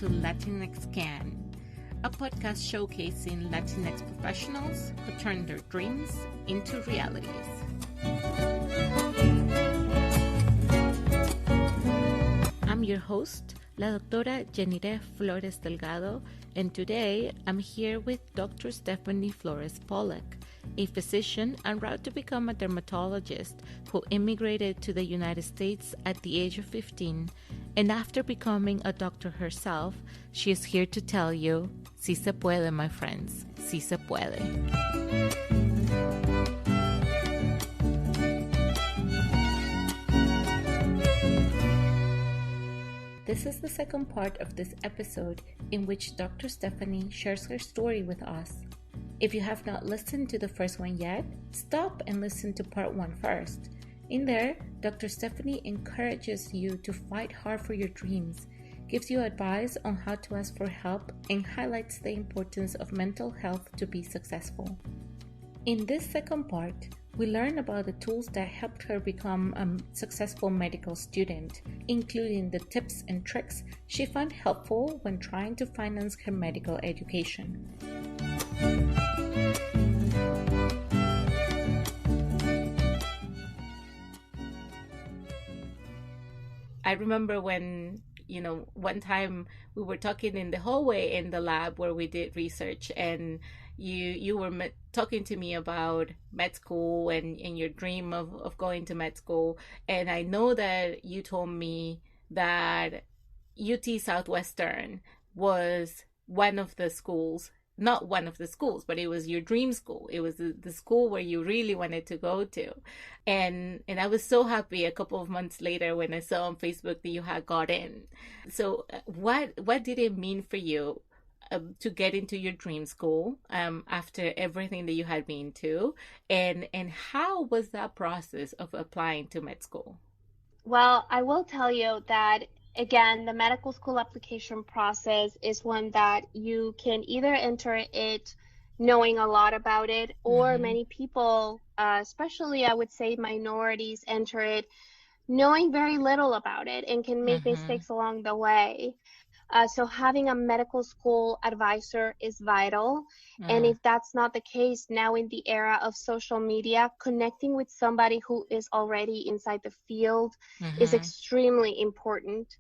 to Latinx Can, a podcast showcasing Latinx professionals who turn their dreams into realities. I'm your host, La Doctora Jenire Flores Delgado, and today I'm here with Dr. Stephanie Florez-Pollack, a physician en route to become a dermatologist who immigrated to the United States at the age of 15, and after becoming a doctor herself, she is here to tell you, si se puede, my friends, si se puede. This is the second part of this episode in which Dr. Stephanie shares her story with us. If you have not listened to the first one yet, stop and listen to part 1 first. In there, Dr. Stephanie encourages you to fight hard for your dreams, gives you advice on how to ask for help, and highlights the importance of mental health to be successful. In this second part, we learn about the tools that helped her become a successful medical student, including the tips and tricks she found helpful when trying to finance her medical education. I remember when, one time we were talking in the hallway in the lab where we did research, and you were talking to me about med school and your dream of going to med school. And I know that you told me that UT Southwestern was one of the schools, not one of the schools, but it was your dream school. It was the school where you really wanted to go to. And I was so happy a couple of months later when I saw on Facebook that you had got in. So what did it mean for you to get into your dream school after everything that you had been to? And how was that process of applying to med school? Well, I will tell you that, again, the medical school application process is one that you can either enter it knowing a lot about it, or many people, especially I would say minorities, enter it knowing very little about it and can make mistakes along the way. So having a medical school advisor is vital. And if that's not the case, now in the era of social media, connecting with somebody who is already inside the field is extremely important.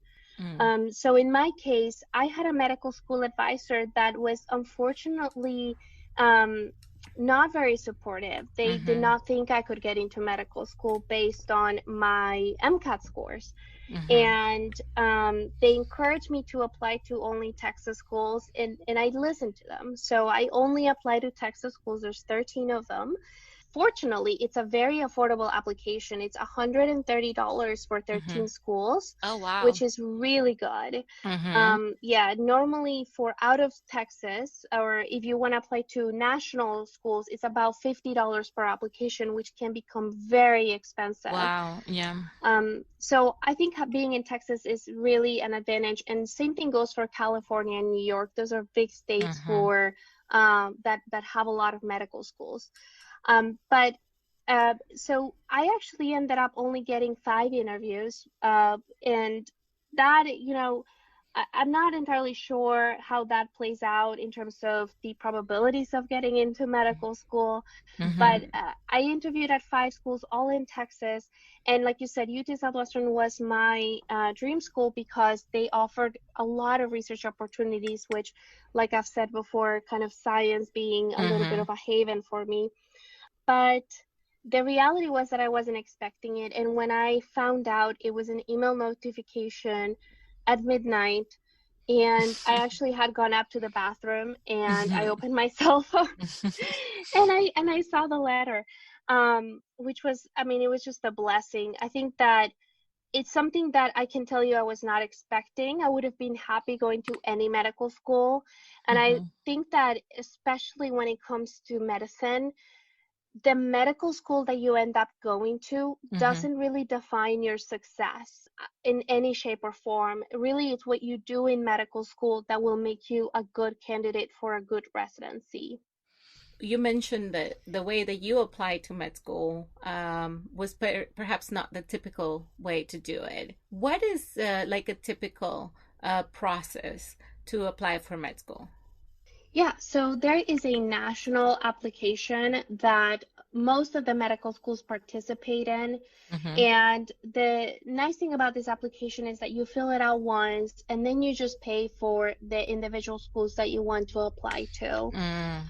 So in my case, I had a medical school advisor that was unfortunately not very supportive. They did not think I could get into medical school based on my MCAT scores. And they encouraged me to apply to only Texas schools, and I listened to them. So I only applied to Texas schools. There's 13 of them. Fortunately, it's a very affordable application. It's $130 for 13 schools. Oh, wow. Which is really good. Normally for out of Texas, or if you want to apply to national schools, it's about $50 per application, which can become very expensive. Wow, yeah. So I think being in Texas is really an advantage. And same thing goes for California and New York. Those are big states for that have a lot of medical schools. So I actually ended up only getting 5 interviews, and that, I'm not entirely sure how that plays out in terms of the probabilities of getting into medical school, but I interviewed at 5 schools, all in Texas, and like you said, UT Southwestern was my dream school because they offered a lot of research opportunities, which, like I've said before, kind of science being a little bit of a haven for me. But the reality was that I wasn't expecting it. And when I found out, it was an email notification at midnight. And I actually had gone up to the bathroom and I opened my cell phone and I saw the letter, which was, it was just a blessing. I think that it's something that I can tell you I was not expecting. I would have been happy going to any medical school. And I think that especially when it comes to medicine, the medical school that you end up going to doesn't really define your success in any shape or form. Really, it's what you do in medical school that will make you a good candidate for a good residency. You mentioned that the way that you applied to med school was perhaps not the typical way to do it. What is like a typical process to apply for med school? Yeah, so there is a national application that most of the medical schools participate in. Mm-hmm. And the nice thing about this application is that you fill it out once and then you just pay for the individual schools that you want to apply to. Mm,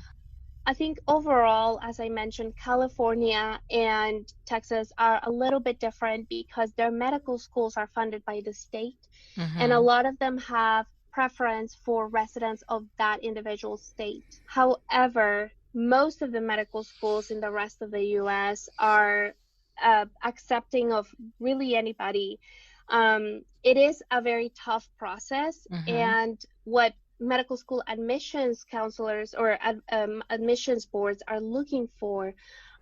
I think overall, as I mentioned, California and Texas are a little bit different because their medical schools are funded by the state, and a mm-hmm. lot of them have preference for residents of that individual state. However, most of the medical schools in the rest of the US are accepting of really anybody. It is a very tough process, Mm-hmm. and what medical school admissions counselors or admissions boards are looking for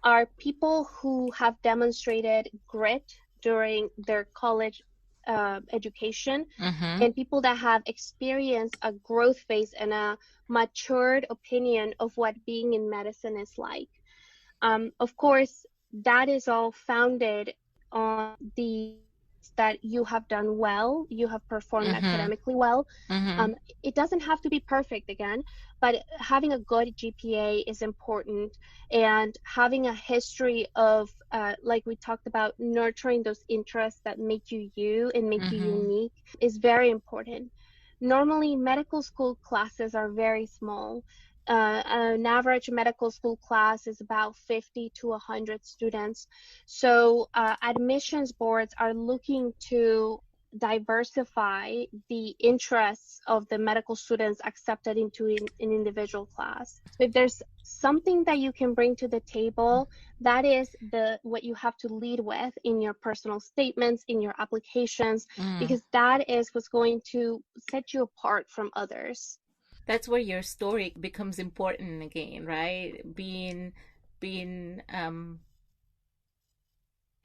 are people who have demonstrated grit during their college education, Mm-hmm. and people that have experienced a growth phase and a matured opinion of what being in medicine is like. Of course, that is all founded on the that you have done well, you have performed Mm-hmm. academically well. Mm-hmm. Um, it doesn't have to be perfect again, but having a good GPA is important, and having a history of, like we talked about, nurturing those interests that make you you and make you Mm-hmm. unique is very important. Normally, medical school classes are very small. An average medical school class is about 50 to 100 students. So admissions boards are looking to diversify the interests of the medical students accepted into an individual class. So if there's something that you can bring to the table, that is the what you have to lead with in your personal statements, in your applications, Mm. because that is what's going to set you apart from others. That's where your story becomes important again, right? Being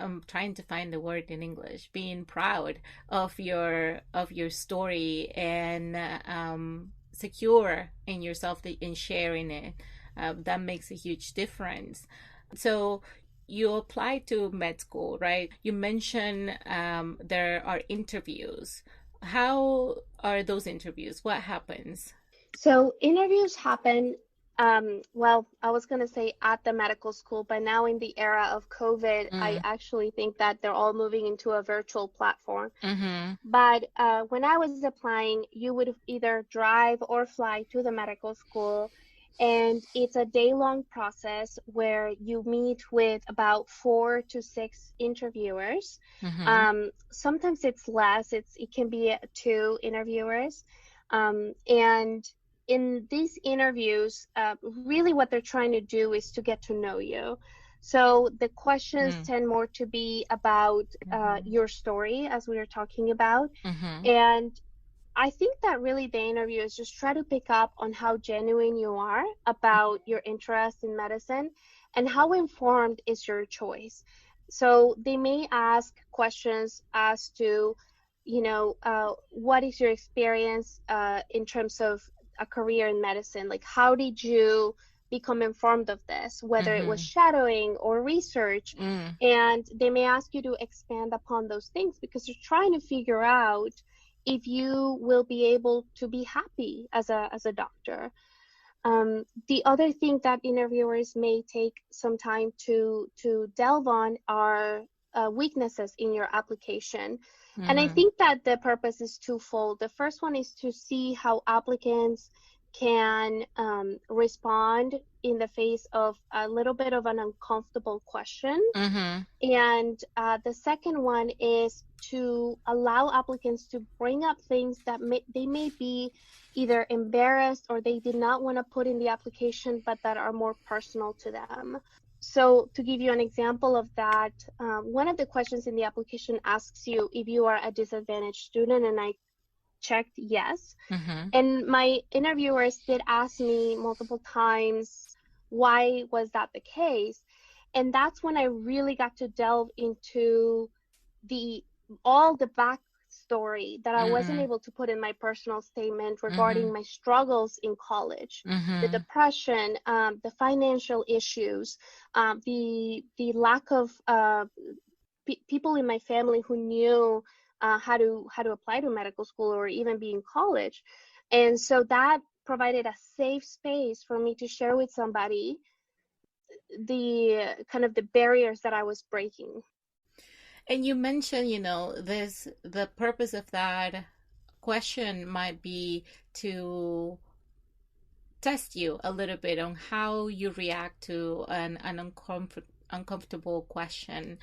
I'm trying to find the word in English. Being proud of your story and secure in yourself in sharing it. That makes a huge difference. So you apply to med school, right? You mentioned there are interviews. How are those interviews? What happens? So interviews happen, well, I was going to say at the medical school, but now in the era of COVID, I Mm. actually think that they're all moving into a virtual platform. Mm-hmm. But when I was applying, you would either drive or fly to the medical school. And it's a day-long process where you meet with about 4 to 6 interviewers. Mm-hmm. Sometimes it's less, it can be 2 interviewers. And in these interviews, really what they're trying to do is to get to know you. So the questions Mm. tend more to be about Mm-hmm. your story, as we were talking about. Mm-hmm. And I think that really the interview is just try to pick up on how genuine you are about your interest in medicine and how informed is your choice. So they may ask questions as to, what is your experience in terms of a career in medicine? Like, how did you become informed of this, whether it was Mm-hmm. shadowing or research? Mm. And they may ask you to expand upon those things because they're trying to figure out if you will be able to be happy as a doctor. The other thing that interviewers may take some time to delve on are weaknesses in your application. And I Mm-hmm. think that the purpose is twofold. The first one is to see how applicants can respond in the face of a little bit of an uncomfortable question. Mm-hmm. And the second one is to allow applicants to bring up things that they may be either embarrassed or they did not want to put in the application, but that are more personal to them. So to give you an example of that, one of the questions in the application asks you if you are a disadvantaged student, and I checked yes. Mm-hmm. And my interviewers did ask me multiple times, why was that the case? And that's when I really got to delve into the all the backstory that I wasn't Mm-hmm. able to put in my personal statement Mm-hmm. regarding my struggles in college, the Mm-hmm. depression, the financial issues, the lack of people in my family who knew how to apply to medical school or even be in college. And so that provided a safe space for me to share with somebody the kind of the barriers that I was breaking. And you mentioned, this the purpose of that question might be to test you a little bit on how you react to an uncomfortable question.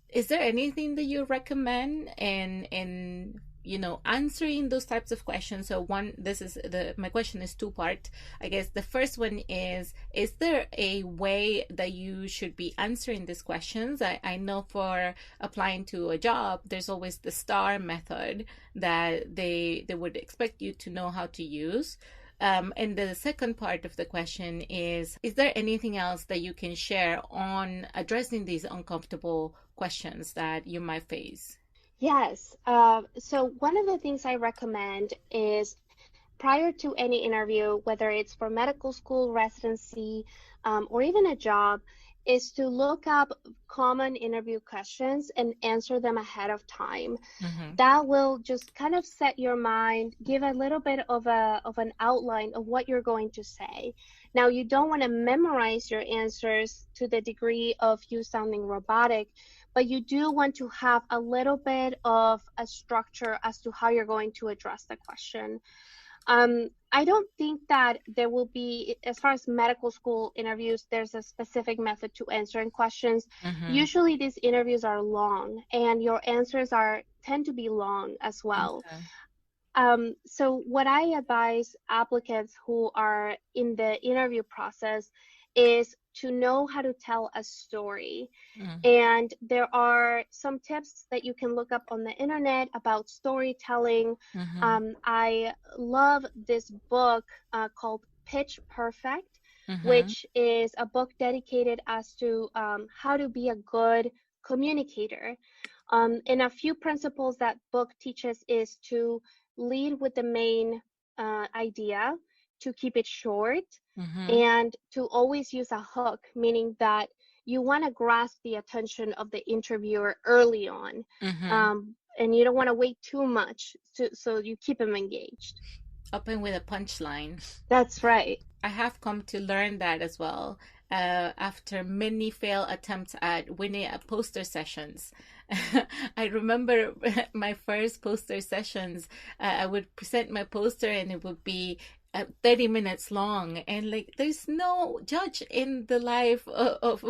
Is there anything that you recommend in answering those types of questions? So one, this is the my question is two part. I guess the first one is there a way that you should be answering these questions? I know for applying to a job, there's always the STAR method that they would expect you to know how to use. And the second part of the question is there anything else that you can share on addressing these uncomfortable questions that you might face? Yes. So one of the things I recommend is prior to any interview, whether it's for medical school, residency, or even a job, is to look up common interview questions and answer them ahead of time. Mm-hmm. That will just kind of set your mind, give a little bit of an outline of what you're going to say. Now, you don't want to memorize your answers to the degree of you sounding robotic, but you do want to have a little bit of a structure as to how you're going to address the question. I don't think that there will be, as far as medical school interviews, there's a specific method to answering questions. Mm-hmm. Usually these interviews are long and your answers tend to be long as well. Okay. So what I advise applicants who are in the interview process is to know how to tell a story. Mm-hmm. And there are some tips that you can look up on the internet about storytelling. Mm-hmm. I love this book called Pitch Perfect, Mm-hmm. which is a book dedicated as to how to be a good communicator. And a few principles that book teaches is to lead with the main idea, to keep it short, Mm-hmm. and to always use a hook, meaning that you want to grasp the attention of the interviewer early on. Mm-hmm. And you don't want to wait too much so you keep them engaged. Open with a punchline. That's right. I have come to learn that as well. After many failed attempts at winning at poster sessions. I remember my first poster sessions. I would present my poster and it would be 30 minutes long, and like there's no judge in the life of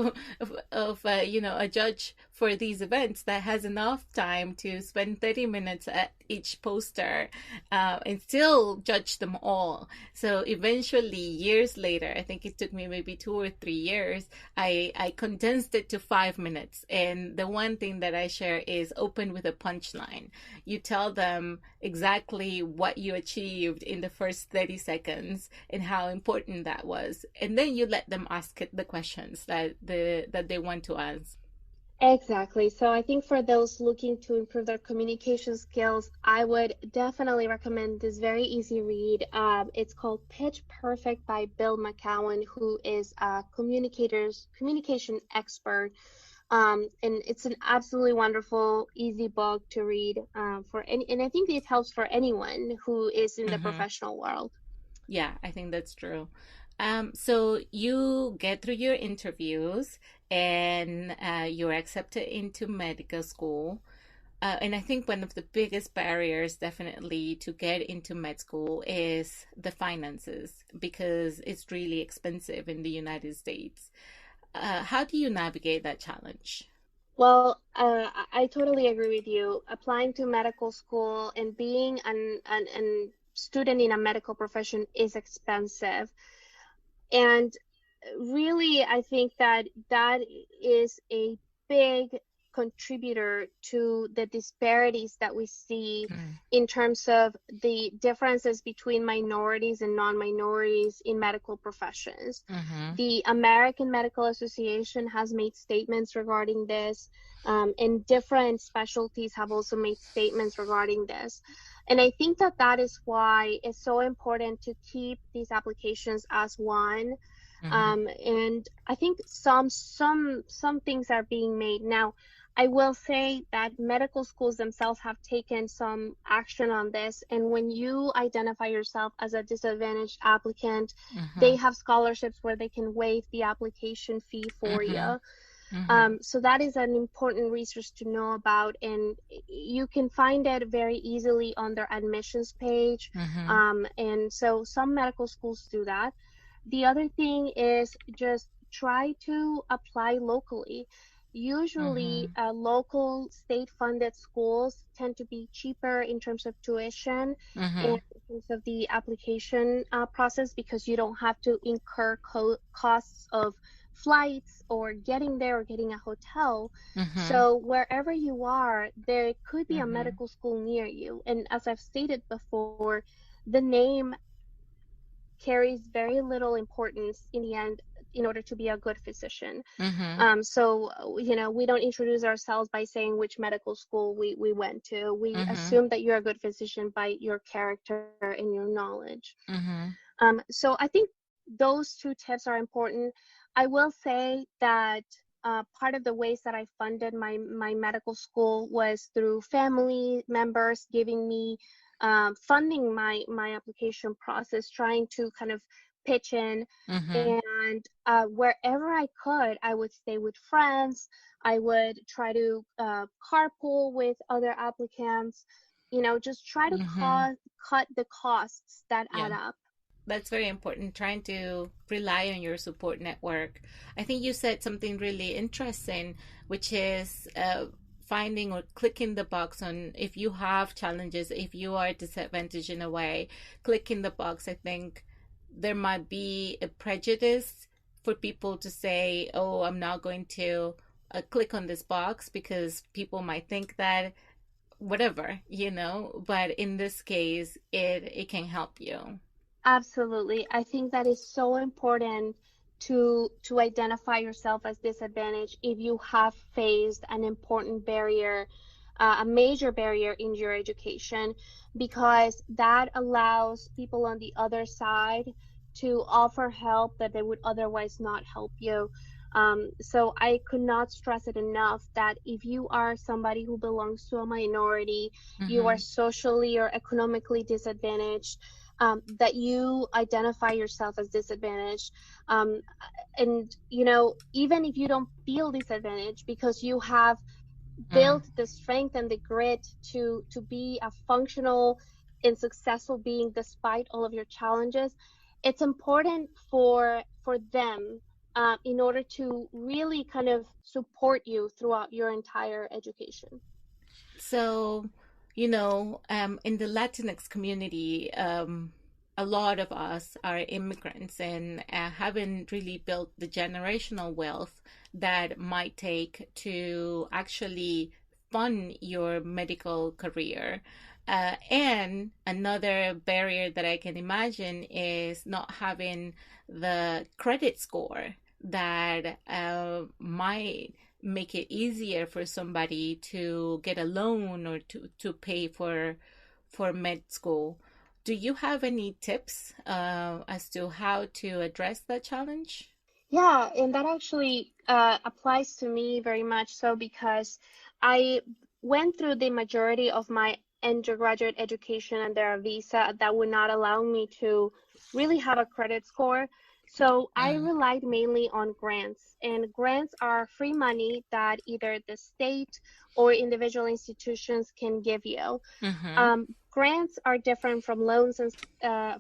a judge for these events that has enough time to spend 30 minutes at each poster and still judge them all. So eventually, years later, I think it took me maybe 2 or 3 years, I condensed it to 5 minutes. And the one thing that I share is open with a punchline. You tell them exactly what you achieved in the first 30 seconds and how important that was. And then you let them ask the questions that they want to ask. Exactly. So I think for those looking to improve their communication skills, I would definitely recommend this very easy read. It's called Pitch Perfect by Bill McCowan, who is a communication expert. And it's an absolutely wonderful, easy book to read and I think it helps for anyone who is in the Mm-hmm. professional world. Yeah, I think that's true. So you get through your interviews and you're accepted into medical school. And I think one of the biggest barriers, definitely, to get into med school is the finances because it's really expensive in the United States. How do you navigate that challenge? Well, I totally agree with you. Applying to medical school and being an student in a medical profession is expensive. And really, I think that is a big contributor to the disparities that we see Mm. in terms of the differences between minorities and non-minorities in medical professions. Mm-hmm. The American Medical Association has made statements regarding this, and different specialties have also made statements regarding this. And I think that is why it's so important to keep these applications as one. Mm-hmm. And I think some things are being made now. I will say that medical schools themselves have taken some action on this. And when you identify yourself as a disadvantaged applicant, they Mm-hmm. have scholarships where they can waive the application fee for Mm-hmm. you. Mm-hmm. So that is an important resource to know about, and you can find it very easily on their admissions page. Mm-hmm. And so some medical schools do that. The other thing is just try to apply locally. Usually, Mm-hmm. local state-funded schools tend to be cheaper in terms of tuition Mm-hmm. and in terms of the application process, because you don't have to incur costs of flights or getting there or getting a hotel. Mm-hmm. So wherever you are, there could be a Mm-hmm. medical school near you. And as I've stated before, the name carries very little importance in the end in order to be a good physician. Mm-hmm. We don't introduce ourselves by saying which medical school we went to. We Mm-hmm. assume that you're a good physician by your character and your knowledge. Mm-hmm. So I think those two tips are important. I will say that part of the ways that I funded my medical school was through family members giving me funding my application process, trying to kind of pitch in. Mm-hmm. And wherever I could, I would stay with friends. I would try to carpool with other applicants. Just try to Mm-hmm. cut the costs that Yeah. add up. That's very important, trying to rely on your support network. I think you said something really interesting, which is finding or clicking the box on if you have challenges, if you are disadvantaged in a way, clicking the box. I think there might be a prejudice for people to say, oh, I'm not going to click on this box because people might think that whatever, but in this case, it can help you. Absolutely. I think that is so important to identify yourself as disadvantaged if you have faced an important barrier, a major barrier in your education, because that allows people on the other side to offer help that they would otherwise not help you. So I could not stress it enough that if you are somebody who belongs to a minority, you are Mm-hmm. socially or economically disadvantaged, that you identify yourself as disadvantaged. Um, and, even if you don't feel disadvantaged because you have Mm-hmm. built the strength and the grit to be a functional and successful being despite all of your challenges, it's important for them, in order to really kind of support you throughout your entire education. So, in the Latinx community, a lot of us are immigrants and haven't really built the generational wealth that might take to actually fund your medical career. And another barrier that I can imagine is not having the credit score that might make it easier for somebody to get a loan or to pay for med school. Do you have any tips as to how to address that challenge? Yeah, and that actually applies to me very much so, because I went through the majority of my undergraduate education under a visa that would not allow me to really have a credit score. So I Mm-hmm. relied mainly on grants, and grants are free money that either the state or individual institutions can give you. Mm-hmm. Grants are different from loans, and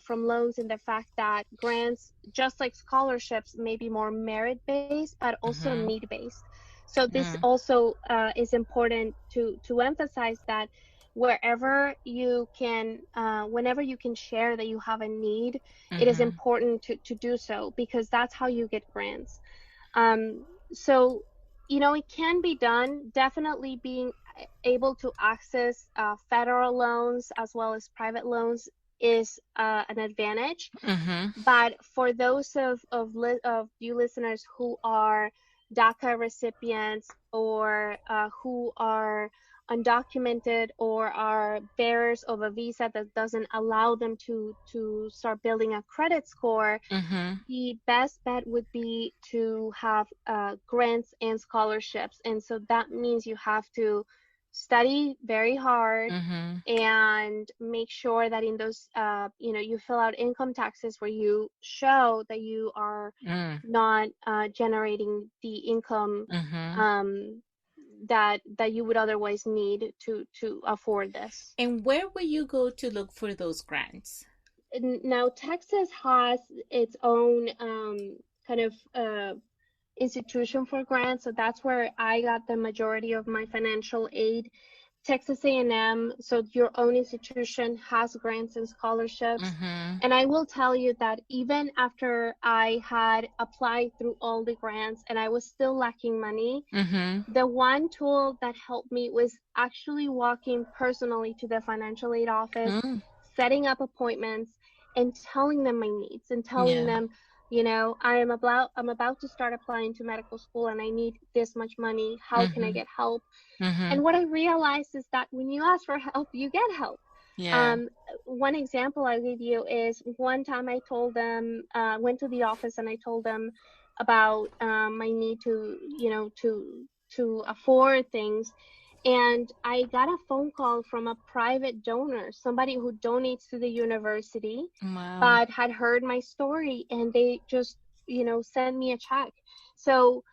from loans in the fact that grants, just like scholarships, may be more merit based, but also Mm-hmm. need based. So this Mm-hmm. also is important to emphasize that whenever you can share that you have a need, it is Mm-hmm. important to do so, because that's how you get grants. So, it can be done. Definitely being able to access federal loans as well as private loans is an advantage. Mm-hmm. But for those of you listeners who are DACA recipients, or who are undocumented or are bearers of a visa that doesn't allow them to start building a credit score, Mm-hmm. the best bet would be to have grants and scholarships. And so that means you have to study very hard Mm-hmm. and make sure that in those, you fill out income taxes where you show that you are Mm. not generating the income Mm-hmm. um, that you would otherwise need to afford this. And where will you go to look for those grants? Now, Texas has its own kind of institution for grants, so that's where I got the majority of my financial aid. Texas A&M, so your own institution has grants and scholarships. Mm-hmm. And I will tell you that even after I had applied through all the grants and I was still lacking money, Mm-hmm. the one tool that helped me was actually walking personally to the financial aid office, Mm. setting up appointments, and telling them my needs and telling Yeah. them, I'm about to start applying to medical school and I need this much money. How can I Mm-hmm. get help? Mm-hmm. And what I realized is that when you ask for help, you get help. Yeah. Um, One example I give you is one time I told them, went to the office and I told them about my need to afford things. And I got a phone call from a private donor, somebody who donates to the university, Wow. but had heard my story and they just, sent me a check. So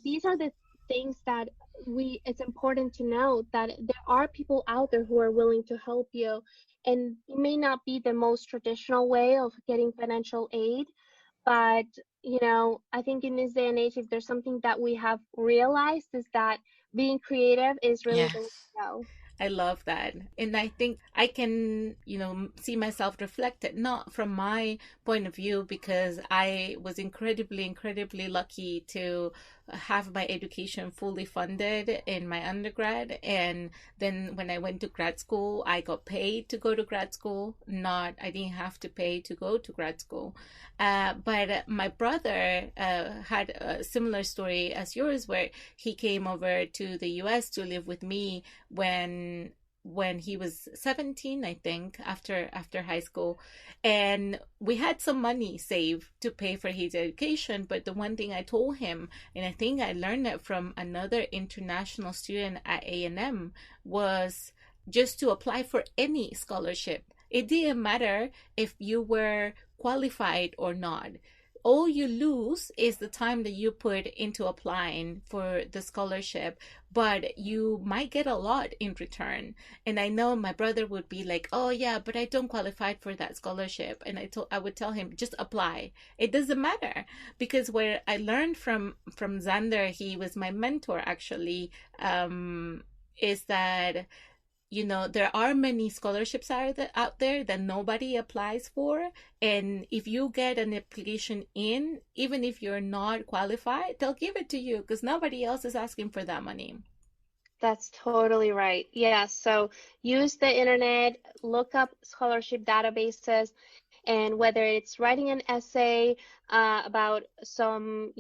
these are the things that it's important to know that there are people out there who are willing to help you, and it may not be the most traditional way of getting financial aid, but I think in this day and age, if there's something that we have realized is that being creative is really the way Yes. to go. I love that. And I think I can, see myself reflected, not from my point of view, because I was incredibly, incredibly lucky to have my education fully funded in my undergrad. And then when I went to grad school, I got paid to go to grad school, not, I didn't have to pay to go to grad school. But my brother had a similar story as yours, where he came over to the US to live with me when he was 17, I think, after high school. And we had some money saved to pay for his education, but the one thing I told him, and I think I learned it from another international student at A&M, was just to apply for any scholarship. It didn't matter if you were qualified or not. All you lose is the time that you put into applying for the scholarship, but you might get a lot in return. And I know my brother would be like, "Oh yeah, but I don't qualify for that scholarship." And I would tell him, "Just apply. It doesn't matter." Because where I learned from Xander, he was my mentor actually, is that there are many scholarships out there that nobody applies for. And if you get an application in, even if you're not qualified, they'll give it to you because nobody else is asking for that money. That's totally right. Yeah, so use the internet, look up scholarship databases, and whether it's writing an essay about some,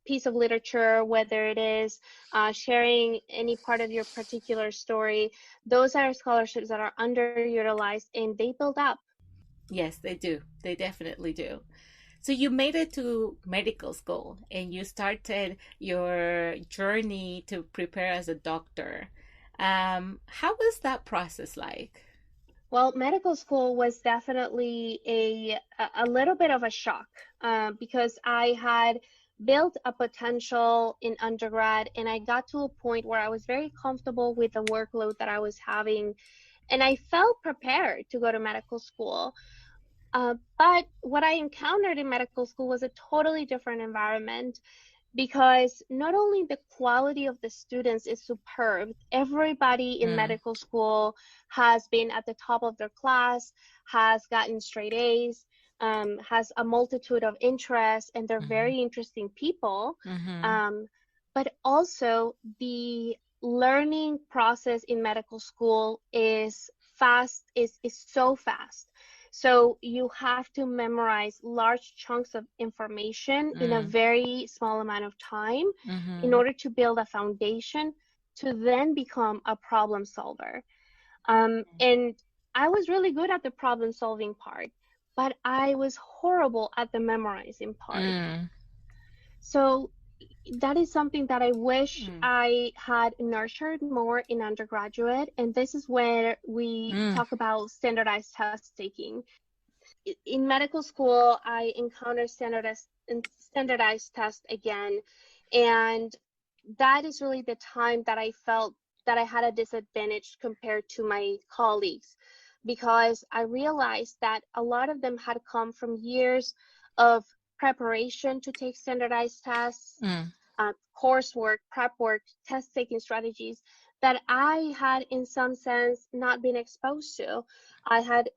piece of literature, whether it is sharing any part of your particular story, those are scholarships that are underutilized and they build up. Yes, they do. They definitely do. So you made it to medical school and you started your journey to prepare as a doctor. How was that process like? Well, medical school was definitely a little bit of a shock because I had built a potential in undergrad and I got to a point where I was very comfortable with the workload that I was having and I felt prepared to go to medical school. But what I encountered in medical school was a totally different environment because not only the quality of the students is superb, everybody in Mm, medical school has been at the top of their class, has gotten straight A's, has a multitude of interests, and they're mm-hmm, very interesting people. mm-hmm, Um, but also, the learning process in medical school is so fast. So you have to memorize large chunks of information in a mm, very small amount of time in mm-hmm, order to build a foundation to then become a problem solver. And I was really good at the problem solving part, but I was horrible at the memorizing part. Mm, So that is something that I wish mm, I had nurtured more in undergraduate. And this is where we mm, talk about standardized test taking. In medical school, I encountered standardized tests again. And that is really the time that I felt that I had a disadvantage compared to my colleagues, because I realized that a lot of them had come from years of preparation to take standardized tests, mm. coursework, prep work, test taking strategies that I had, in some sense, not been exposed to. I had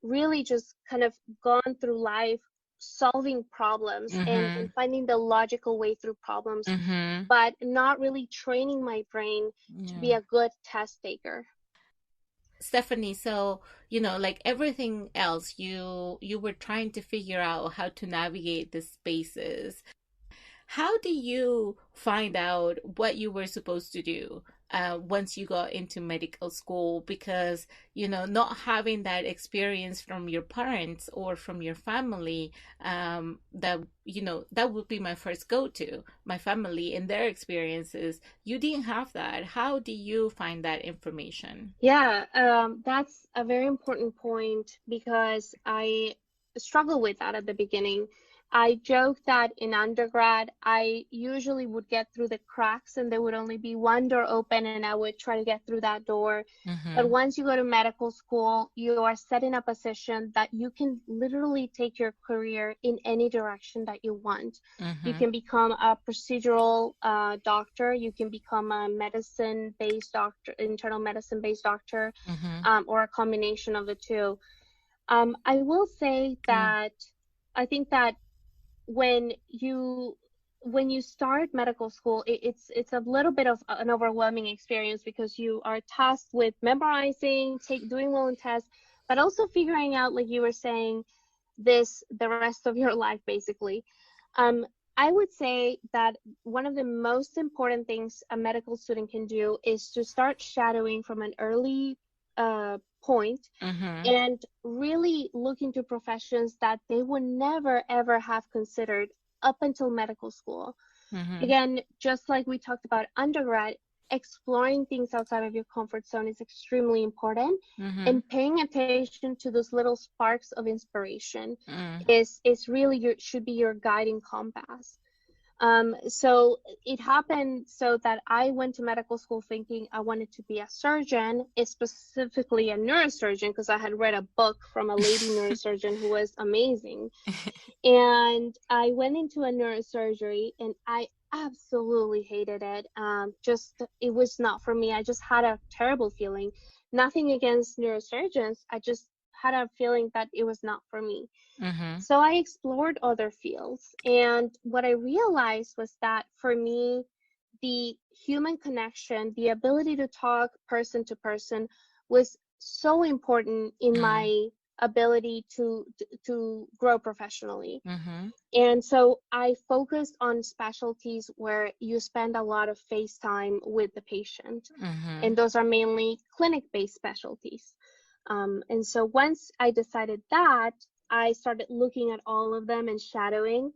really just kind of gone through life solving problems and Mm-hmm. finding the logical way through problems, Mm-hmm. but not really training my brain to be Yeah. a good test taker. Stephanie, so like everything else, you were trying to figure out how to navigate the spaces. How do you find out what you were supposed to do once you got into medical school? Because, not having that experience from your parents or from your family, that would be my first go-to, my family and their experiences. You didn't have that. How do you find that information? Yeah, that's a very important point because I struggled with that at the beginning. I joke that in undergrad, I usually would get through the cracks and there would only be one door open and I would try to get through that door. But Mm-hmm. once you go to medical school, you are set in a position that you can literally take your career in any direction that you want. You Mm-hmm. can become a procedural doctor, you can become a medicine based doctor, internal medicine based doctor, Mm-hmm. or a combination of the two. I will say Yeah. that I think that when you start medical school, it's a little bit of an overwhelming experience because you are tasked with memorizing, doing well in tests, but also figuring out, like you were saying, this the rest of your life basically. um, I would say that one of the most important things a medical student can do is to start shadowing from an early point, Mm-hmm. and really look into professions that they would never ever have considered up until medical school. Mm-hmm. Again, just like we talked about undergrad, exploring things outside of your comfort zone is extremely important, Mm-hmm. and paying attention to those little sparks of inspiration Mm. is really should be your guiding compass. So it happened so that I went to medical school thinking I wanted to be a surgeon, specifically a neurosurgeon, because I had read a book from a lady neurosurgeon who was amazing. And I went into a neurosurgery and I absolutely hated it. Just, it was not for me. I just had a terrible feeling. Nothing against neurosurgeons. I just had a feeling that it was not for me. Mm-hmm. So I explored other fields. And what I realized was that for me, the human connection, the ability to talk person to person was so important in Mm. my ability to grow professionally. Mm-hmm. And so I focused on specialties where you spend a lot of face time with the patient. Mm-hmm. And those are mainly clinic-based specialties. And so once I decided that, I started looking at all of them and shadowing.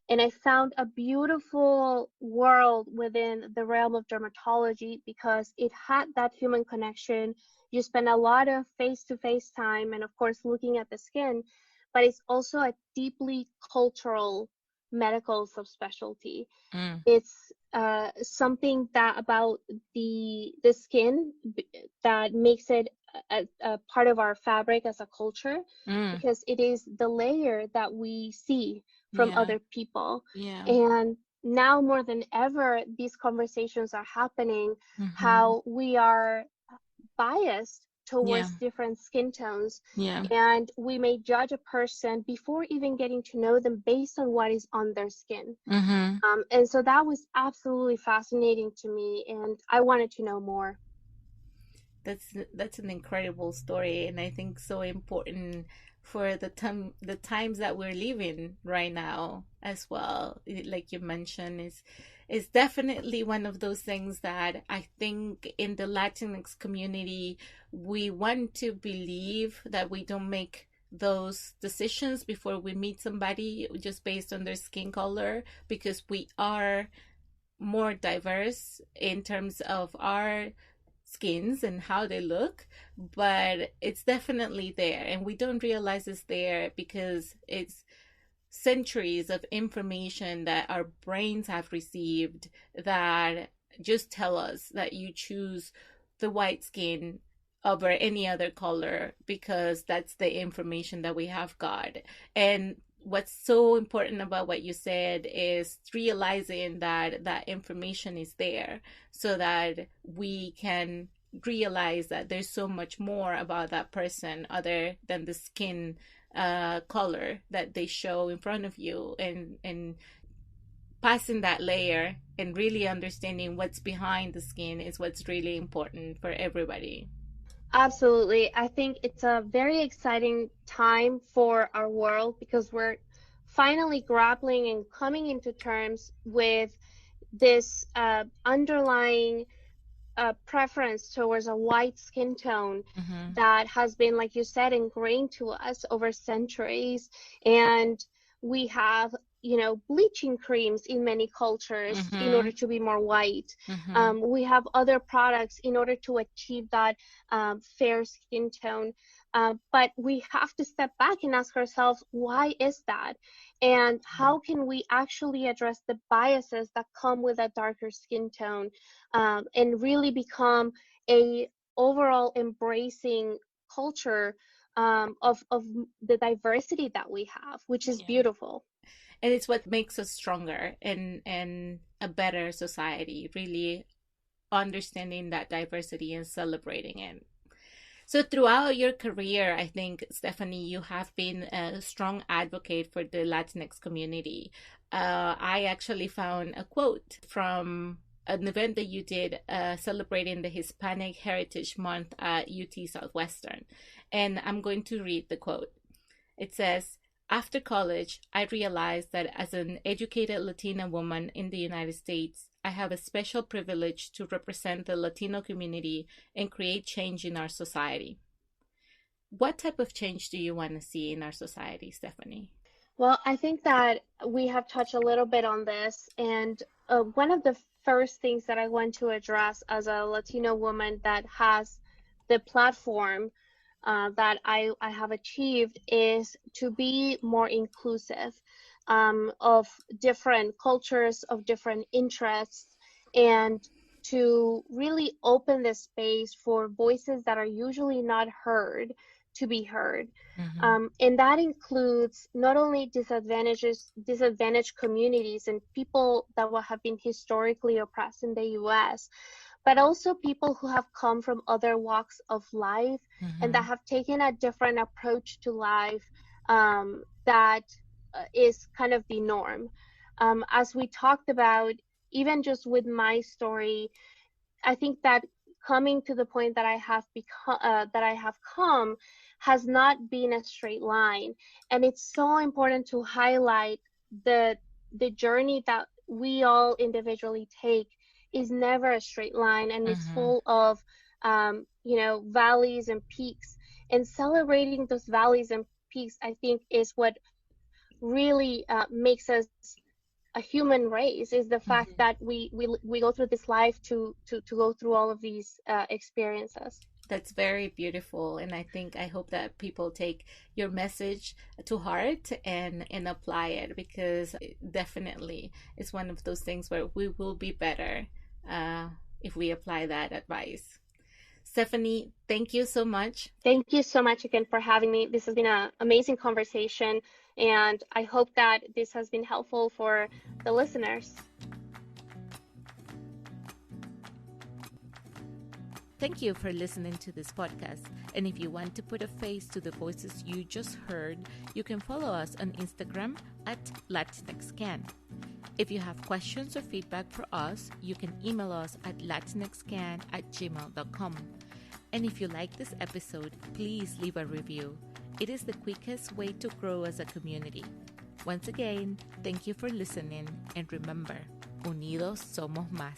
And I found a beautiful world within the realm of dermatology because it had that human connection. You spend a lot of face to face time and, of course, looking at the skin, but it's also a deeply cultural medical subspecialty. Mm. It's something that about the skin that makes it a part of our fabric as a culture, Mm. because it is the layer that we see from Yeah. other people. Yeah. And now more than ever, these conversations are happening, Mm-hmm. how we are biased Yeah. towards different skin tones, Yeah. and we may judge a person before even getting to know them based on what is on their skin. Mm-hmm. And so that was absolutely fascinating to me, and I wanted to know more. That's an incredible story, and I think so important for the times that we're living right now as well. Like you mentioned, is It's definitely one of those things that I think in the Latinx community, we want to believe that we don't make those decisions before we meet somebody just based on their skin color, because we are more diverse in terms of our skins and how they look, but it's definitely there and we don't realize it's there because it's centuries of information that our brains have received that just tell us that you choose the white skin over any other color because that's the information that we have got. And what's so important about what you said is realizing that that information is there so that we can realize that there's so much more about that person other than the skin color that they show in front of you, and passing that layer and really understanding what's behind the skin is what's really important for everybody. Absolutely. I think it's a very exciting time for our world because we're finally grappling and coming into terms with this underlying preference towards a white skin tone Mm-hmm. that has been, like you said, ingrained to us over centuries. And we have, bleaching creams in many cultures in Mm-hmm. order to be more white. Mm-hmm. We have other products in order to achieve that fair skin tone. But we have to step back and ask ourselves, why is that? And how can we actually address the biases that come with a darker skin tone, and really become a overall embracing culture of the diversity that we have, which is Yeah. beautiful. And it's what makes us stronger and a better society, really understanding that diversity and celebrating it. So throughout your career, I think, Stephanie, you have been a strong advocate for the Latinx community. I actually found a quote from an event that you did celebrating the Hispanic Heritage Month at UT Southwestern. And I'm going to read the quote. It says, after college, I realized that as an educated Latina woman in the United States, I have a special privilege to represent the Latino community and create change in our society. What type of change do you want to see in our society, Stephanie? Well, I think that we have touched a little bit on this, and one of the first things that I want to address as a Latino woman that has the platform that I have achieved is to be more inclusive of different cultures, of different interests, and to really open the space for voices that are usually not heard to be heard. Mm-hmm. And that includes not only disadvantaged communities and people that have been historically oppressed in the US, but also people who have come from other walks of life and Mm-hmm. that have taken a different approach to life, that is kind of the norm. As we talked about, even just with my story, I think that coming to the point that I have come has not been a straight line, and it's so important to highlight the the journey that we all individually take is never a straight line, and it's Mm-hmm. full of valleys and peaks. And celebrating those valleys and peaks, I think, is what really makes us a human race, is the fact Mm-hmm. that we go through this life to go through all of these experiences. That's very beautiful, and I hope that people take your message to heart and apply it, because definitely it's one of those things where we will be better uh, if we apply that advice. Stephanie, thank you so much. Thank you so much again for having me. This has been an amazing conversation, and I hope that this has been helpful for the listeners. Thank you for listening to this podcast. And if you want to put a face to the voices you just heard, you can follow us on Instagram at LatinxCan. If you have questions or feedback for us, you can email us at latinxcan@gmail.com. And if you like this episode, please leave a review. It is the quickest way to grow as a community. Once again, thank you for listening, and remember, Unidos somos más.